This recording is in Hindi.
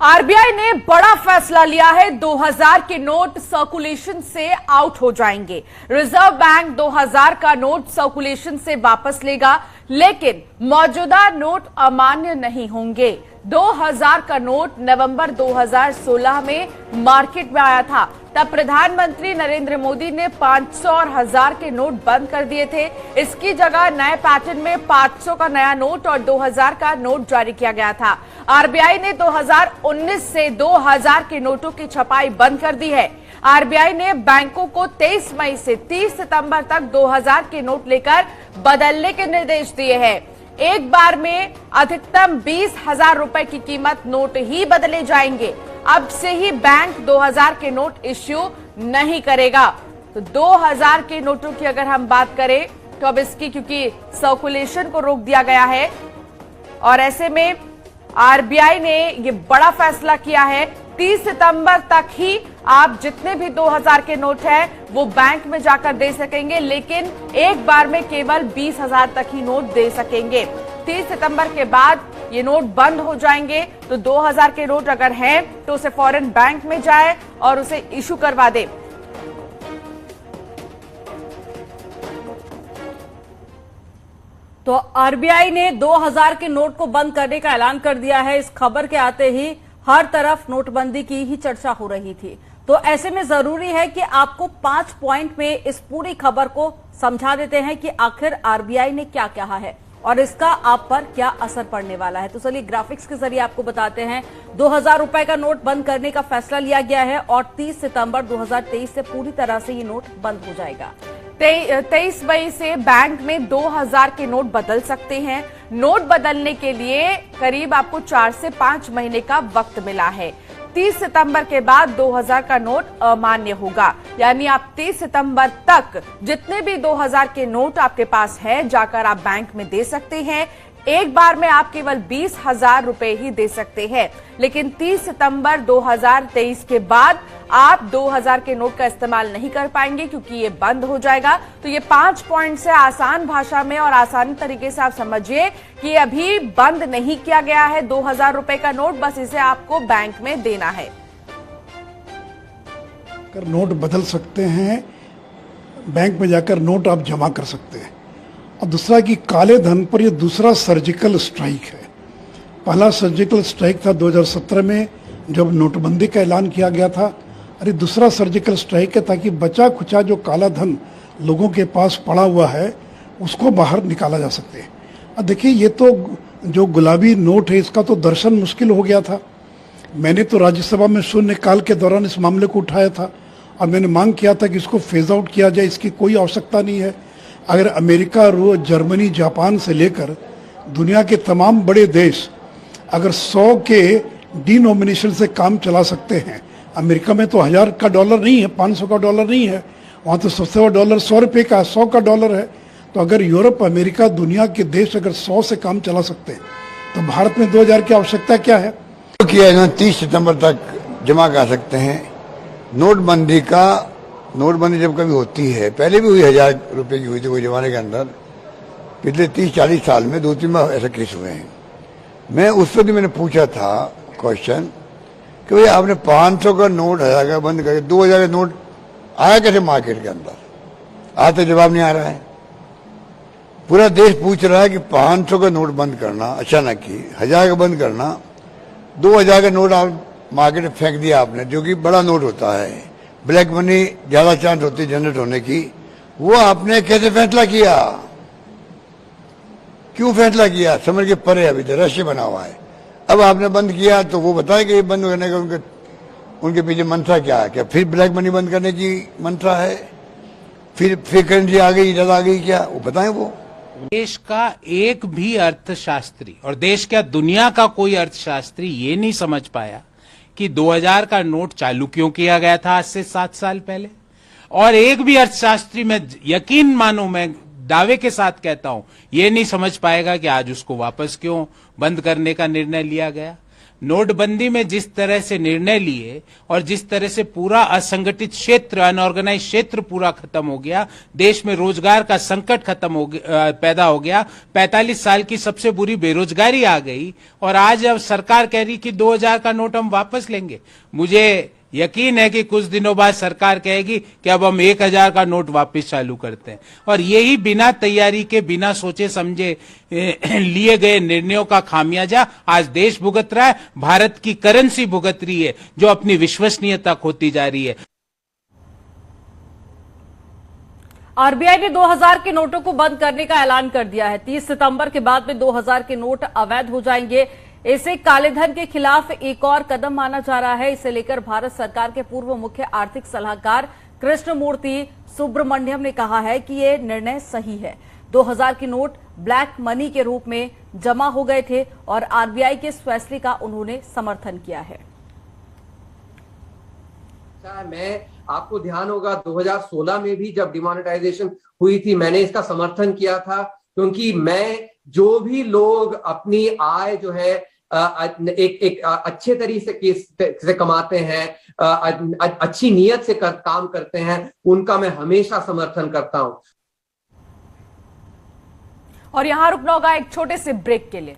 आरबीआई ने बड़ा फैसला लिया है। 2000 के नोट सर्कुलेशन से आउट हो जाएंगे। रिजर्व बैंक 2000 का नोट सर्कुलेशन से वापस लेगा, लेकिन मौजूदा नोट अमान्य नहीं होंगे। 2000 का नोट नवंबर 2016 में मार्केट में आया था। तब प्रधानमंत्री नरेंद्र मोदी ने 500 और 1000 के नोट बंद कर दिए थे। इसकी जगह नए पैटर्न में 500 का नया नोट और 2000 का नोट जारी किया गया था। आरबीआई ने 2019 से 2000 के नोटों की छपाई बंद कर दी है। आरबीआई ने बैंकों को 23 मई से 30 सितंबर तक 2000 के नोट लेकर बदलने के निर्देश दिए हैं। एक बार में अधिकतम 20,000 रुपए की कीमत नोट ही बदले जाएंगे। अब से ही बैंक 2000 के नोट इश्यू नहीं करेगा। तो 2000 के नोटों की अगर हम बात करें तो अब इसकी क्योंकि सर्कुलेशन को रोक दिया गया है और ऐसे में आरबीआई ने ये बड़ा फैसला किया है। 30 सितंबर तक ही आप जितने भी 2000 के नोट हैं वो बैंक में जाकर दे सकेंगे, लेकिन एक बार में केवल 20,000 तक ही नोट दे सकेंगे। 30 सितंबर के बाद ये नोट बंद हो जाएंगे। तो 2000 के नोट अगर हैं तो उसे फौरन बैंक में जाए और उसे इशू करवा दे। तो आरबीआई ने 2000 के नोट को बंद करने का ऐलान कर दिया है। इस खबर के आते ही हर तरफ नोटबंदी की ही चर्चा हो रही थी। तो ऐसे में जरूरी है कि आपको 5 पॉइंट में इस पूरी खबर को समझा देते हैं कि आखिर आरबीआई ने क्या कहा है और इसका आप पर क्या असर पड़ने वाला है। तो चलिए ग्राफिक्स के जरिए आपको बताते हैं। 2000 रुपए का नोट बंद करने का फैसला लिया गया है और 30 सितंबर 2023 से पूरी तरह से ये नोट बंद हो जाएगा। 23 मई से बैंक में 2000 के नोट बदल सकते हैं। नोट बदलने के लिए करीब आपको 4 से 5 महीने का वक्त मिला है। 30 सितंबर के बाद 2000 का नोट अमान्य होगा, यानी आप 30 सितंबर तक जितने भी 2000 के नोट आपके पास है जाकर आप बैंक में दे सकते हैं। एक बार में आप केवल 20,000 रुपए ही दे सकते हैं, लेकिन 30 सितंबर 2023 के बाद आप 2000 के नोट का इस्तेमाल नहीं कर पाएंगे क्योंकि ये बंद हो जाएगा। तो ये 5 पॉइंट से आसान भाषा में और आसानी तरीके से आप समझिए कि अभी बंद नहीं किया गया है 2000 रुपए का नोट, बस इसे आपको बैंक में देना है। कर नोट बदल सकते हैं, बैंक में जाकर नोट आप जमा कर सकते हैं। और दूसरा कि काले धन पर यह दूसरा सर्जिकल स्ट्राइक है। पहला सर्जिकल स्ट्राइक था 2017 में जब नोटबंदी का ऐलान किया गया था, और ये दूसरा सर्जिकल स्ट्राइक है ताकि बचा खुचा जो काला धन लोगों के पास पड़ा हुआ है उसको बाहर निकाला जा सके। अब देखिए, ये तो जो गुलाबी नोट है इसका तो दर्शन मुश्किल हो गया था। मैंने तो राज्यसभा में शून्यकाल के दौरान इस मामले को उठाया था और मैंने मांग किया था कि इसको फेज आउट किया जाए। इसकी कोई आवश्यकता नहीं है। अगर अमेरिका, रूस, जर्मनी, जापान से लेकर दुनिया के तमाम बड़े देश अगर 100 के डिनोमिनेशन से काम चला सकते हैं, अमेरिका में तो 1000 का डॉलर नहीं है, 500 का डॉलर नहीं है, वहाँ तो सबसे बड़ा डॉलर 100 रुपये का, 100 का डॉलर है। तो अगर यूरोप, अमेरिका, दुनिया के देश अगर 100 से काम चला सकते हैं तो भारत में 2000 की आवश्यकता क्या है? किया 30 सितंबर तक जमा कर सकते हैं। नोटबंदी जब कभी होती है, पहले भी हुई 1000 रुपए की हुई थी कोई जमाने के अंदर, पिछले 30-40 साल में 2-3 बार ऐसे केस हुए हैं। मैं उस वक्त मैंने पूछा था क्वेश्चन कि भाई आपने 500 का नोट 1000 का बंद करके 2000 का नोट आया कैसे मार्केट के अंदर? आज तक जवाब नहीं आ रहा है। पूरा देश पूछ रहा है कि 500 का नोट बंद करना अचानक ही, 1000 का बंद करना, 2000 का नोट आप मार्केट में फेंक दिया आपने, जो कि बड़ा नोट होता है, ब्लैक मनी ज्यादा चांस होती है जनरेट होने की। वो आपने कैसे फैसला किया? क्यों फैसला किया? समझ के परे अभी तो रहस्य बना हुआ है। अब आपने बंद किया तो वो बताए कि ये बंद करने का उनके पीछे मंत्रा क्या है? क्या फिर ब्लैक मनी बंद करने की मंत्रा है? फिर करेंसी आ गई, इधर आ गई क्या? वो बताएं। वो देश का एक भी अर्थशास्त्री और देश क्या दुनिया का कोई अर्थशास्त्री ये नहीं समझ पाया कि 2000 का नोट चालू क्यों किया गया था आज से 7 साल पहले। और एक भी अर्थशास्त्री, मैं यकीन मानो, मैं दावे के साथ कहता हूं, ये नहीं समझ पाएगा कि आज उसको वापस क्यों बंद करने का निर्णय लिया गया। नोटबंदी में जिस तरह से निर्णय लिए और जिस तरह से पूरा असंगठित क्षेत्र, अनऑर्गेनाइज क्षेत्र पूरा खत्म हो गया, देश में रोजगार का संकट खत्म हो गया, पैदा हो गया, 45 साल की सबसे बुरी बेरोजगारी आ गई और आज अब सरकार कह रही कि 2000 का नोट हम वापस लेंगे। मुझे यकीन है कि कुछ दिनों बाद सरकार कहेगी कि अब हम 1000 का नोट वापस चालू करते हैं और यही बिना तैयारी के, बिना सोचे समझे लिए गए निर्णयों का खामियाजा आज देश भुगत रहा है, भारत की करेंसी भुगत रही है जो अपनी विश्वसनीयता खोती जा रही है। आरबीआई ने 2000 के नोटों को बंद करने का ऐलान कर दिया है। 30 सितंबर के बाद में 2000 के नोट अवैध हो जाएंगे। इसे कालेधन के खिलाफ एक और कदम माना जा रहा है। इसे लेकर भारत सरकार के पूर्व मुख्य आर्थिक सलाहकार कृष्णमूर्ति सुब्रमण्यम ने कहा है कि यह निर्णय सही है। 2000 के नोट ब्लैक मनी के रूप में जमा हो गए थे और आरबीआई के इस फैसले का उन्होंने समर्थन किया है। मैं आपको ध्यान होगा 2016 में भी जब डिमोनेटाइजेशन हुई थी, मैंने इसका समर्थन किया था, क्योंकि मैं जो भी लोग अपनी आय जो है एक अच्छे तरीके से कमाते हैं, अच्छी नीयत से काम करते हैं, उनका मैं हमेशा समर्थन करता हूं। और यहां रुकना होगा एक छोटे से ब्रेक के लिए।